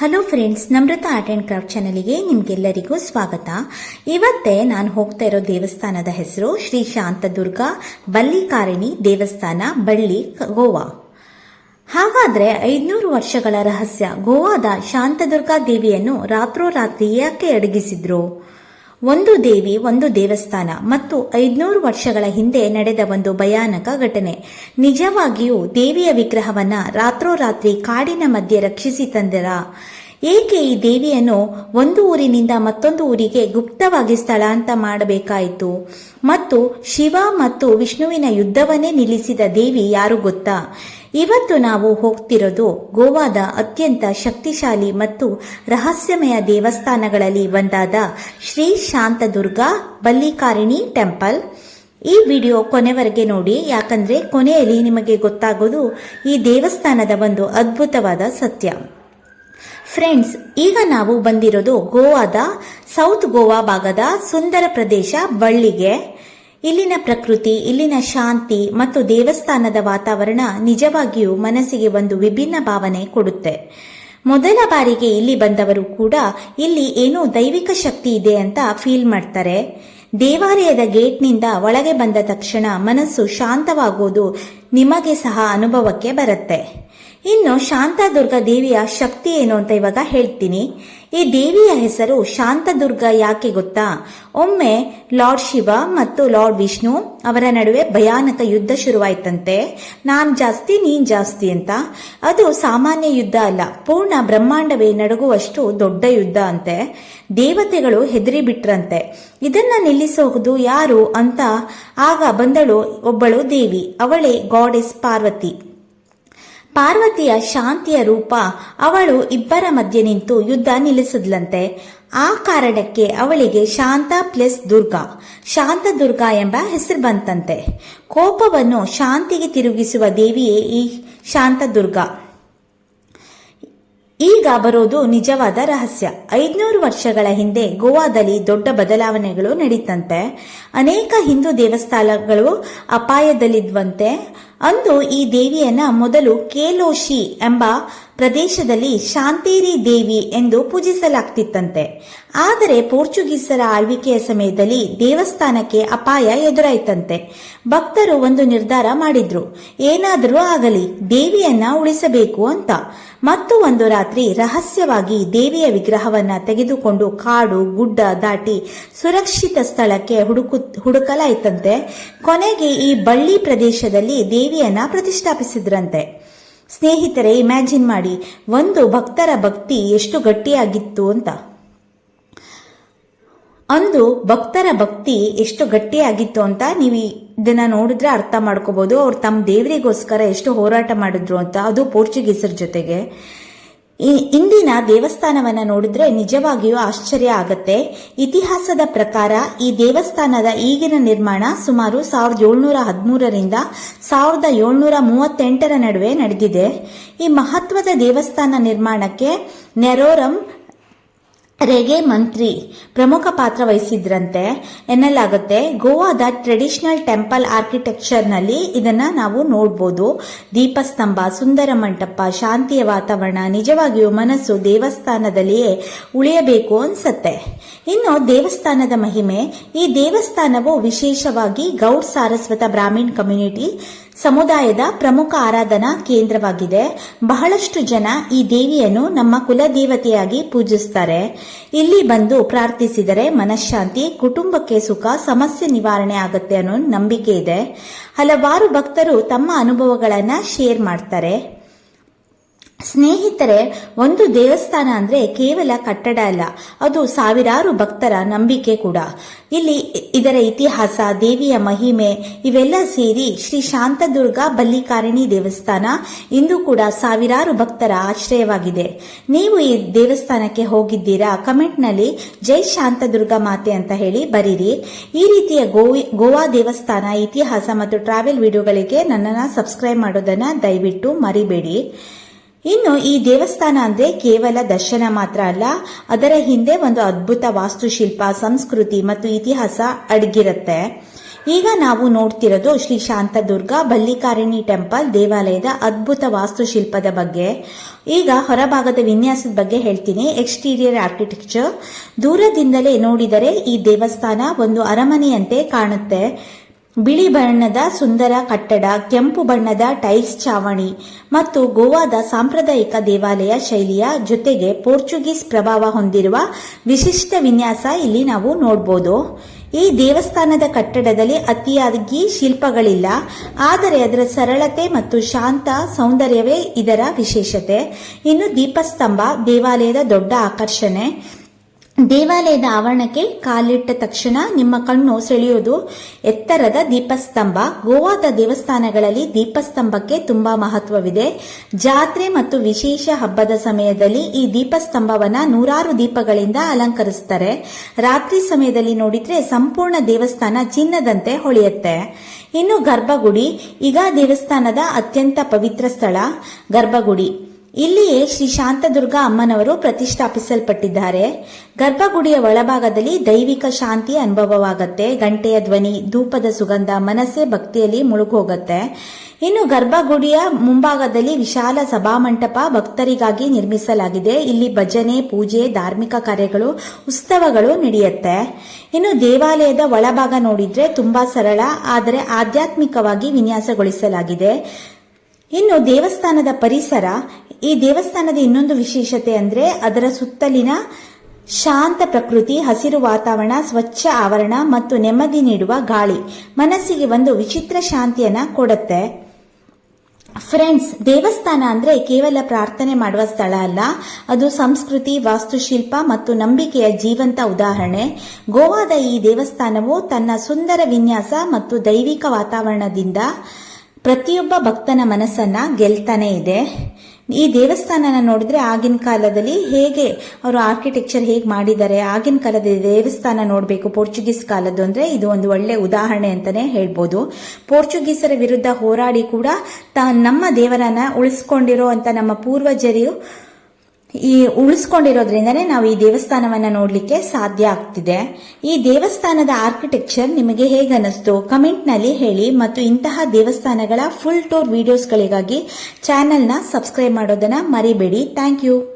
Hello friends, Namrata art and craft ಚಾನಲ್ಗೆ ನಿಮ್ಗೆಲ್ಲರಿಗೂ ಸ್ವಾಗತ. ಇವತ್ತೇ ನಾನು ಹೋಗ್ತಾ ಇರೋ ದೇವಸ್ಥಾನದ ಹೆಸರು ಶ್ರೀ ಶಾಂತದುರ್ಗ ಬಲ್ಲಿಕಾರಿಣಿ ದೇವಸ್ಥಾನ, ಬಳ್ಳಿ, ಗೋವಾ. ಹಾಗಾದ್ರೆ 500 ವರ್ಷಗಳ ರಹಸ್ಯ. ಗೋವಾದ ಶಾಂತದುರ್ಗಾ ದೇವಿಯನ್ನು ರಾತ್ರೋರಾತ್ರಿ ಯಾಕೆ ಅಡಗಿಸಿದ್ರು? ಒಂದು ದೇವಿ, ಒಂದು ದೇವಸ್ಥಾನ ಮತ್ತು 500 ವರ್ಷಗಳ ಹಿಂದೆ ನಡೆದ ಒಂದು ಭಯಾನಕ ಘಟನೆ. ನಿಜವಾಗಿಯೂ ದೇವಿಯ ವಿಗ್ರಹವನ್ನ ರಾತ್ರೋರಾತ್ರಿ ಕಾಡಿನ ಮಧ್ಯೆ ರಕ್ಷಿಸಿ ತಂದರ? ಏಕೆ ಈ ದೇವಿಯನ್ನು ಒಂದು ಊರಿನಿಂದ ಮತ್ತೊಂದು ಊರಿಗೆ ಗುಪ್ತವಾಗಿ ಸ್ಥಳಾಂತರ ಮಾಡಬೇಕಾಯಿತು? ಮತ್ತು ಶಿವ ಮತ್ತು ವಿಷ್ಣುವಿನ ಯುದ್ಧವನ್ನೇ ನಿಲ್ಲಿಸಿದ ದೇವಿ ಯಾರು ಗೊತ್ತಾ? ಇವತ್ತು ನಾವು ಹೋಗ್ತಿರೋದು ಗೋವಾದ ಅತ್ಯಂತ ಶಕ್ತಿಶಾಲಿ ಮತ್ತು ರಹಸ್ಯಮಯ ದೇವಸ್ಥಾನಗಳಲ್ಲಿ ಒಂದಾದ ಶ್ರೀ ಶಾಂತದುರ್ಗಾ ಬಲ್ಲಿಕಾರಿಣಿ ಟೆಂಪಲ್. ಈ ವಿಡಿಯೋ ಕೊನೆವರೆಗೆ ನೋಡಿ, ಯಾಕಂದ್ರೆ ಕೊನೆಯಲ್ಲಿ ನಿಮಗೆ ಗೊತ್ತಾಗೋದು ಈ ದೇವಸ್ಥಾನದ ಒಂದು ಅದ್ಭುತವಾದ ಸತ್ಯ. ಫ್ರೆಂಡ್ಸ್, ಈಗ ನಾವು ಬಂದಿರೋದು ಗೋವಾದ ಸೌತ್ ಗೋವಾ ಭಾಗದ ಸುಂದರ ಪ್ರದೇಶ ಬಳ್ಳಿಗೆ. ಇಲ್ಲಿನ ಪ್ರಕೃತಿ, ಇಲ್ಲಿನ ಶಾಂತಿ ಮತ್ತು ದೇವಸ್ಥಾನದ ವಾತಾವರಣ ನಿಜವಾಗಿಯೂ ಮನಸ್ಸಿಗೆ ಒಂದು ವಿಭಿನ್ನ ಭಾವನೆ ಕೊಡುತ್ತೆ. ಮೊದಲ ಬಾರಿಗೆ ಇಲ್ಲಿ ಬಂದವರು ಕೂಡ ಇಲ್ಲಿ ಏನೋ ದೈವಿಕ ಶಕ್ತಿ ಇದೆ ಅಂತ ಫೀಲ್ ಮಾಡ್ತಾರೆ. ದೇವಾಲಯದ ಗೇಟ್ನಿಂದ ಒಳಗೆ ಬಂದ ತಕ್ಷಣ ಮನಸ್ಸು ಶಾಂತವಾಗೋದು ನಿಮಗೆ ಸಹ ಅನುಭವಕ್ಕೆ ಬರುತ್ತೆ. ಇನ್ನು ಶಾಂತದುರ್ಗ ದೇವಿಯ ಶಕ್ತಿ ಏನು ಅಂತ ಇವಾಗ ಹೇಳ್ತೀನಿ. ಈ ದೇವಿಯ ಹೆಸರು ಶಾಂತದುರ್ಗ ಯಾಕೆ ಗೊತ್ತಾ? ಒಮ್ಮೆ ಲಾರ್ಡ್ ಶಿವ ಮತ್ತು ಲಾರ್ಡ್ ವಿಷ್ಣು ಅವರ ನಡುವೆ ಭಯಾನಕ ಯುದ್ಧ ಶುರುವಾಯ್ತಂತೆ. ನಾನ್ ಜಾಸ್ತಿ, ನೀನ್ ಜಾಸ್ತಿ ಅಂತ. ಅದು ಸಾಮಾನ್ಯ ಯುದ್ಧ ಅಲ್ಲ, ಪೂರ್ಣ ಬ್ರಹ್ಮಾಂಡವೇ ನಡುಗುವಷ್ಟು ದೊಡ್ಡ ಯುದ್ಧ ಅಂತೆ. ದೇವತೆಗಳು ಹೆದರಿ ಬಿಟ್ರಂತೆ. ಇದನ್ನ ನಿಲ್ಲಿಸೋದು ಯಾರು ಅಂತ ಆಗ ಬಂದಳು ಒಬ್ಬಳು ದೇವಿ. ಅವಳೇ ಗಾಡೆಸ್ ಪಾರ್ವತಿ. ಪಾರ್ವತಿಯ ಶಾಂತಿಯ ರೂಪ. ಅವಳು ಇಬ್ಬರ ಮಧ್ಯೆ ನಿಂತು ಯುದ್ಧ ನಿಲ್ಲಿಸಿದ್ಲಂತೆ. ಆ ಕಾರಣಕ್ಕೆ ಅವಳಿಗೆ ಶಾಂತ ಪ್ಲಸ್ ದುರ್ಗಾ, ಶಾಂತದುರ್ಗಾ ಎಂಬ ಹೆಸರು ಬಂತಂತೆ. ಕೋಪವನ್ನು ಶಾಂತಿಗೆ ತಿರುಗಿಸುವ ದೇವಿಯೇ ಈ ಶಾಂತದುರ್ಗಾ. ಈಗ ಬರೋದು ನಿಜವಾದ ರಹಸ್ಯ. 500 ವರ್ಷಗಳ ಹಿಂದೆ ಗೋವಾದಲ್ಲಿ ದೊಡ್ಡ ಬದಲಾವಣೆಗಳು ನಡೀತಂತೆ. ಅನೇಕ ಹಿಂದೂ ದೇವಸ್ಥಾನಗಳು ಅಪಾಯದಲ್ಲಿದ್ವಂತೆ. ಅಂದು ಈ ದೇವಿಯನ್ನ ಮೊದಲು ಕೇಲೋಶಿ ಎಂಬ ಪ್ರದೇಶದಲ್ಲಿ ಶಾಂತೇರಿ ದೇವಿ ಎಂದು ಪೂಜಿಸಲಾಗ್ತಿತ್ತಂತೆ. ಆದರೆ ಪೋರ್ಚುಗೀಸರ ಆಳ್ವಿಕೆಯ ಸಮಯದಲ್ಲಿ ದೇವಸ್ಥಾನಕ್ಕೆ ಅಪಾಯ ಎದುರಾಯ್ತಂತೆ. ಭಕ್ತರು ಒಂದು ನಿರ್ಧಾರ ಮಾಡಿದ್ರು, ಏನಾದರೂ ಆಗಲಿ ದೇವಿಯನ್ನ ಉಳಿಸಬೇಕು ಅಂತ. ಮತ್ತು ಒಂದು ರಾತ್ರಿ ರಹಸ್ಯವಾಗಿ ದೇವಿಯ ವಿಗ್ರಹವನ್ನ ತೆಗೆದುಕೊಂಡು ಕಾಡು ಗುಡ್ಡ ದಾಟಿ ಸುರಕ್ಷಿತ ಸ್ಥಳಕ್ಕೆ ಹುಡುಕಲಾಯ್ತಂತೆ. ಕೊನೆಗೆ ಈ ಬಳ್ಳಿ ಪ್ರದೇಶದಲ್ಲಿ ದೇವಿಯನ್ನ ಪ್ರತಿಷ್ಠಾಪಿಸಿದ್ರಂತೆ. ಸ್ನೇಹಿತರೆ, ಇಮ್ಯಾಜಿನ್ ಮಾಡಿ, ಒಂದು ಭಕ್ತರ ಭಕ್ತಿ ಎಷ್ಟು ಗಟ್ಟಿಯಾಗಿತ್ತು ಅಂತ. ಅಂದು ಭಕ್ತರ ಭಕ್ತಿ ಎಷ್ಟು ಗಟ್ಟಿಯಾಗಿತ್ತು ಅಂತ ನೀವು ಇದನ್ನ ನೋಡಿದ್ರೆ ಅರ್ಥ ಮಾಡ್ಕೋಬಹುದು. ಅವ್ರು ತಮ್ಮ ದೇವರಿಗೋಸ್ಕರ ಎಷ್ಟು ಹೋರಾಟ ಮಾಡಿದ್ರು ಅಂತ, ಅದು ಪೋರ್ಚುಗೀಸರ ಜೊತೆಗೆ. ಇಂದಿನ ದೇವಸ್ಥಾನವನ್ನ ನೋಡಿದ್ರೆ ನಿಜವಾಗಿಯೂ ಆಶ್ಚರ್ಯ ಆಗತ್ತೆ. ಇತಿಹಾಸದ ಪ್ರಕಾರ ಈ ದೇವಸ್ಥಾನದ ಈಗಿನ ನಿರ್ಮಾಣ ಸುಮಾರು 1713ರಿಂದ 1738 ನಡುವೆ ನಡೆದಿದೆ. ಈ ಮಹತ್ವದ ದೇವಸ್ಥಾನ ನಿರ್ಮಾಣಕ್ಕೆ ನೆರೋರಂ ರೆಗೆ ಮಂತ್ರಿ ಪ್ರಮುಖ ಪಾತ್ರ ವಹಿಸಿದ್ರಂತೆ ಎನ್ನಲಾಗುತ್ತೆ. ಗೋವಾದ ಟ್ರೆಡಿಷನಲ್ ಟೆಂಪಲ್ ಆರ್ಕಿಟೆಕ್ಚರ್ ನಲ್ಲಿ ಇದನ್ನ ನಾವು ನೋಡಬಹುದು. ದೀಪಸ್ತಂಭ, ಸುಂದರ ಮಂಟಪ, ಶಾಂತಿಯ ವಾತಾವರಣ. ನಿಜವಾಗಿಯೂ ಮನಸ್ಸು ದೇವಸ್ಥಾನದಲ್ಲಿಯೇ ಉಳಿಯಬೇಕು ಅನ್ಸತ್ತೆ. ಇನ್ನು ದೇವಸ್ಥಾನದ ಮಹಿಮೆ. ಈ ದೇವಸ್ಥಾನವು ವಿಶೇಷವಾಗಿ ಗೌಡ್ ಸಾರಸ್ವತ ಬ್ರಾಹ್ಮಿನ್ ಕಮ್ಯುನಿಟಿ ಸಮುದಾಯದ ಪ್ರಮುಖ ಆರಾಧನಾ ಕೇಂದ್ರವಾಗಿದೆ. ಬಹಳಷ್ಟು ಜನ ಈ ದೇವಿಯನ್ನು ನಮ್ಮ ಕುಲದೇವತೆಯಾಗಿ ಪೂಜಿಸುತ್ತಾರೆ. ಇಲ್ಲಿ ಬಂದು ಪ್ರಾರ್ಥಿಸಿದರೆ ಮನಃಶಾಂತಿ, ಕುಟುಂಬಕ್ಕೆ ಸುಖ, ಸಮಸ್ಯೆ ನಿವಾರಣೆ ಆಗುತ್ತೆ ಅನ್ನೋ ನಂಬಿಕೆ ಇದೆ. ಹಲವಾರು ಭಕ್ತರು ತಮ್ಮ ಅನುಭವಗಳನ್ನ ಶೇರ್ ಮಾಡ್ತಾರೆ. ಸ್ನೇಹಿತರೆ, ಒಂದು ದೇವಸ್ಥಾನ ಅಂದ್ರೆ ಕೇವಲ ಕಟ್ಟಡ ಅಲ್ಲ, ಅದು ಸಾವಿರಾರು ಭಕ್ತರ ನಂಬಿಕೆ ಕೂಡ. ಇಲ್ಲಿ ಇದರ ಇತಿಹಾಸ, ದೇವಿಯ ಮಹಿಮೆ ಇವೆಲ್ಲ ಸೇರಿ ಶ್ರೀ ಶಾಂತದುರ್ಗಾ ಬಲ್ಲಿಕಾರಿಣಿ ದೇವಸ್ಥಾನ ಇಂದು ಕೂಡ ಸಾವಿರಾರು ಭಕ್ತರ ಆಶ್ರಯವಾಗಿದೆ. ನೀವು ಈ ದೇವಸ್ಥಾನಕ್ಕೆ ಹೋಗಿದ್ದೀರಾ? ಕಮೆಂಟ್ ನಲ್ಲಿ ಜೈ ಶಾಂತದುರ್ಗಾ ಮಾತೆ ಅಂತ ಹೇಳಿ ಬರೀರಿ. ಈ ರೀತಿಯ ಗೋವಾ ದೇವಸ್ಥಾನ ಇತಿಹಾಸ ಮತ್ತು ಟ್ರಾವೆಲ್ ವಿಡಿಯೋಗಳಿಗೆ ನನ್ನನ್ನು ಸಬ್ಸ್ಕ್ರೈಬ್ ಮಾಡೋದನ್ನ ದಯವಿಟ್ಟು ಮರಿಬೇಡಿ. ಇನ್ನು ಈ ದೇವಸ್ಥಾನ ಅಂದ್ರೆ ಕೇವಲ ದರ್ಶನ ಮಾತ್ರ ಅಲ್ಲ, ಅದರ ಹಿಂದೆ ಒಂದು ಅದ್ಭುತ ವಾಸ್ತುಶಿಲ್ಪ, ಸಂಸ್ಕೃತಿ ಮತ್ತು ಇತಿಹಾಸ ಅಡಗಿರುತ್ತೆ. ಈಗ ನಾವು ನೋಡ್ತಿರೋದು ಶ್ರೀ ಶಾಂತದುರ್ಗ ಬಲ್ಲಿಕಾರಿಣಿ ಟೆಂಪಲ್ ದೇವಾಲಯದ ಅದ್ಭುತ ವಾಸ್ತುಶಿಲ್ಪದ ಬಗ್ಗೆ. ಈಗ ಹೊರಭಾಗದ ವಿನ್ಯಾಸದ ಬಗ್ಗೆ ಹೇಳ್ತೀನಿ. Exterior architecture. ದೂರದಿಂದಲೇ ನೋಡಿದರೆ ಈ ದೇವಸ್ಥಾನ ಒಂದು ಅರಮನೆಯಂತೆ ಕಾಣುತ್ತೆ. ಬಿಳಿ ಬಣ್ಣದ ಸುಂದರ ಕಟ್ಟಡ, ಕೆಂಪು ಬಣ್ಣದ ಟೈಲ್ಸ್ ಚಾವಣಿ ಮತ್ತು ಗೋವಾದ ಸಾಂಪ್ರದಾಯಿಕ ದೇವಾಲಯ ಶೈಲಿಯ ಜೊತೆಗೆ ಪೋರ್ಚುಗೀಸ್ ಪ್ರಭಾವ ಹೊಂದಿರುವ ವಿಶಿಷ್ಟ ವಿನ್ಯಾಸ ಇಲ್ಲಿ ನಾವು ನೋಡಬಹುದು. ಈ ದೇವಸ್ಥಾನದ ಕಟ್ಟಡದಲ್ಲಿ ಅತಿಯಾಗಿ ಶಿಲ್ಪಗಳಿಲ್ಲ, ಆದರೆ ಅದರ ಸರಳತೆ ಮತ್ತು ಶಾಂತ ಸೌಂದರ್ಯವೇ ಇದರ ವಿಶೇಷತೆ. ಇನ್ನು ದೀಪಸ್ತಂಭ ದೇವಾಲಯದ ದೊಡ್ಡ ಆಕರ್ಷಣೆ. ದೇವಾಲಯದ ಆವರಣಕ್ಕೆ ಕಾಲಿಟ್ಟ ತಕ್ಷಣ ನಿಮ್ಮ ಕಣ್ಣು ಸೆಳೆಯುವುದು ಎತ್ತರದ ದೀಪಸ್ತಂಭ. ಗೋವಾದ ದೇವಸ್ಥಾನಗಳಲ್ಲಿ ದೀಪಸ್ತಂಭಕ್ಕೆ ತುಂಬಾ ಮಹತ್ವವಿದೆ. ಜಾತ್ರೆ ಮತ್ತು ವಿಶೇಷ ಹಬ್ಬದ ಸಮಯದಲ್ಲಿ ಈ ದೀಪಸ್ತಂಭವನ್ನ ನೂರಾರು ದೀಪಗಳಿಂದ ಅಲಂಕರಿಸುತ್ತಾರೆ. ರಾತ್ರಿ ಸಮಯದಲ್ಲಿ ನೋಡಿದ್ರೆ ಸಂಪೂರ್ಣ ದೇವಸ್ಥಾನ ಚಿನ್ನದಂತೆ ಹೊಳೆಯುತ್ತೆ. ಇನ್ನು ಗರ್ಭಗುಡಿ. ಈಗ ದೇವಸ್ಥಾನದ ಅತ್ಯಂತ ಪವಿತ್ರ ಸ್ಥಳ ಗರ್ಭಗುಡಿ. ಇಲ್ಲಿಯೇ ಶ್ರೀ ಶಾಂತದುರ್ಗ ಅಮ್ಮನವರು ಪ್ರತಿಷ್ಠಾಪಿಸಲ್ಪಟ್ಟಿದ್ದಾರೆ. ಗರ್ಭಗುಡಿಯ ಒಳಭಾಗದಲ್ಲಿ ದೈವಿಕ ಶಾಂತಿ ಅನುಭವವಾಗುತ್ತೆ. ಗಂಟೆಯ ಧ್ವನಿ, ಧೂಪದ ಸುಗಂಧ ಮನಸ್ಸೇ ಭಕ್ತಿಯಲ್ಲಿ ಮುಳುಗೋಗುತ್ತೆ. ಇನ್ನು ಗರ್ಭಗುಡಿಯ ಮುಂಭಾಗದಲ್ಲಿ ವಿಶಾಲ ಸಭಾಮಂಟಪ ಭಕ್ತರಿಗಾಗಿ ನಿರ್ಮಿಸಲಾಗಿದೆ. ಇಲ್ಲಿ ಭಜನೆ, ಪೂಜೆ, ಧಾರ್ಮಿಕ ಕಾರ್ಯಗಳು, ಉತ್ಸವಗಳು ನಡೆಯುತ್ತೆ. ಇನ್ನು ದೇವಾಲಯದ ಒಳಭಾಗ ನೋಡಿದ್ರೆ ತುಂಬಾ ಸರಳ ಆದರೆ ಆಧ್ಯಾತ್ಮಿಕವಾಗಿ ವಿನ್ಯಾಸಗೊಳಿಸಲಾಗಿದೆ. ಇನ್ನು ದೇವಸ್ಥಾನದ ಪರಿಸರ. ಈ ದೇವಸ್ಥಾನದ ಇನ್ನೊಂದು ವಿಶೇಷತೆ ಅಂದ್ರೆ ಅದರ ಸುತ್ತಲಿನ ಶಾಂತ ಪ್ರಕೃತಿ, ಹಸಿರು ವಾತಾವರಣ, ಸ್ವಚ್ಛ ಆವರಣ ಮತ್ತು ನೆಮ್ಮದಿ ನೀಡುವ ಗಾಳಿ ಮನಸ್ಸಿಗೆ ಒಂದು ವಿಚಿತ್ರ ಶಾಂತಿಯನ್ನ ಕೊಡುತ್ತೆ. ಫ್ರೆಂಡ್ಸ್, ದೇವಸ್ಥಾನ ಅಂದ್ರೆ ಕೇವಲ ಪ್ರಾರ್ಥನೆ ಮಾಡುವ ಸ್ಥಳ ಅಲ್ಲ, ಅದು ಸಂಸ್ಕೃತಿ, ವಾಸ್ತುಶಿಲ್ಪ ಮತ್ತು ನಂಬಿಕೆಯ ಜೀವಂತ ಉದಾಹರಣೆ. ಗೋವಾದ ಈ ದೇವಸ್ಥಾನವು ತನ್ನ ಸುಂದರ ವಿನ್ಯಾಸ ಮತ್ತು ದೈವಿಕ ವಾತಾವರಣದಿಂದ ಪ್ರತಿಯೊಬ್ಬ ಭಕ್ತನ ಮನಸ್ಸನ್ನ ಗೆಲ್ತಾನೆ ಇದೆ. ಈ ದೇವಸ್ಥಾನನ ನೋಡಿದ್ರೆ ಆಗಿನ ಕಾಲದಲ್ಲಿ ಹೇಗೆ ಅವರು ಆರ್ಕಿಟೆಕ್ಚರ್ ಹೇಗೆ ಮಾಡಿದ್ದಾರೆ, ಆಗಿನ ಕಾಲದ ದೇವಸ್ಥಾನ ನೋಡಬೇಕು. ಪೋರ್ಚುಗೀಸ್ ಕಾಲದ್ದು ಅಂದ್ರೆ ಇದು ಒಂದು ಒಳ್ಳೆ ಉದಾಹರಣೆ ಅಂತಾನೆ ಹೇಳ್ಬೋದು. ಪೋರ್ಚುಗೀಸರ ವಿರುದ್ಧ ಹೋರಾಡಿ ಕೂಡ ನಮ್ಮ ದೇವರನ್ನ ಉಳಿಸ್ಕೊಂಡಿರೋ ಅಂತ ನಮ್ಮ ಪೂರ್ವಜರು ಉಳಿಸ್ಕೊಂಡಿರೋದ್ರಿಂದನೇ ನಾವು ಈ ದೇವಸ್ಥಾನವನ್ನ ನೋಡ್ಲಿಕ್ಕೆ ಸಾಧ್ಯ ಆಗ್ತಿದೆ. ಈ ದೇವಸ್ಥಾನದ ಆರ್ಕಿಟೆಕ್ಚರ್ ನಿಮಗೆ ಹೇಗೆ ಅನಿಸ್ತು ಕಮೆಂಟ್ ನಲ್ಲಿ ಹೇಳಿ. ಮತ್ತು ಇಂತಹ ದೇವಸ್ಥಾನಗಳ ಫುಲ್ ಟೂರ್ ವಿಡಿಯೋಸ್ಗಳಿಗಾಗಿ ಚಾನೆಲ್ನ ಸಬ್ಸ್ಕ್ರೈಬ್ ಮಾಡೋದನ್ನ ಮರಿಬೇಡಿ. Thank you.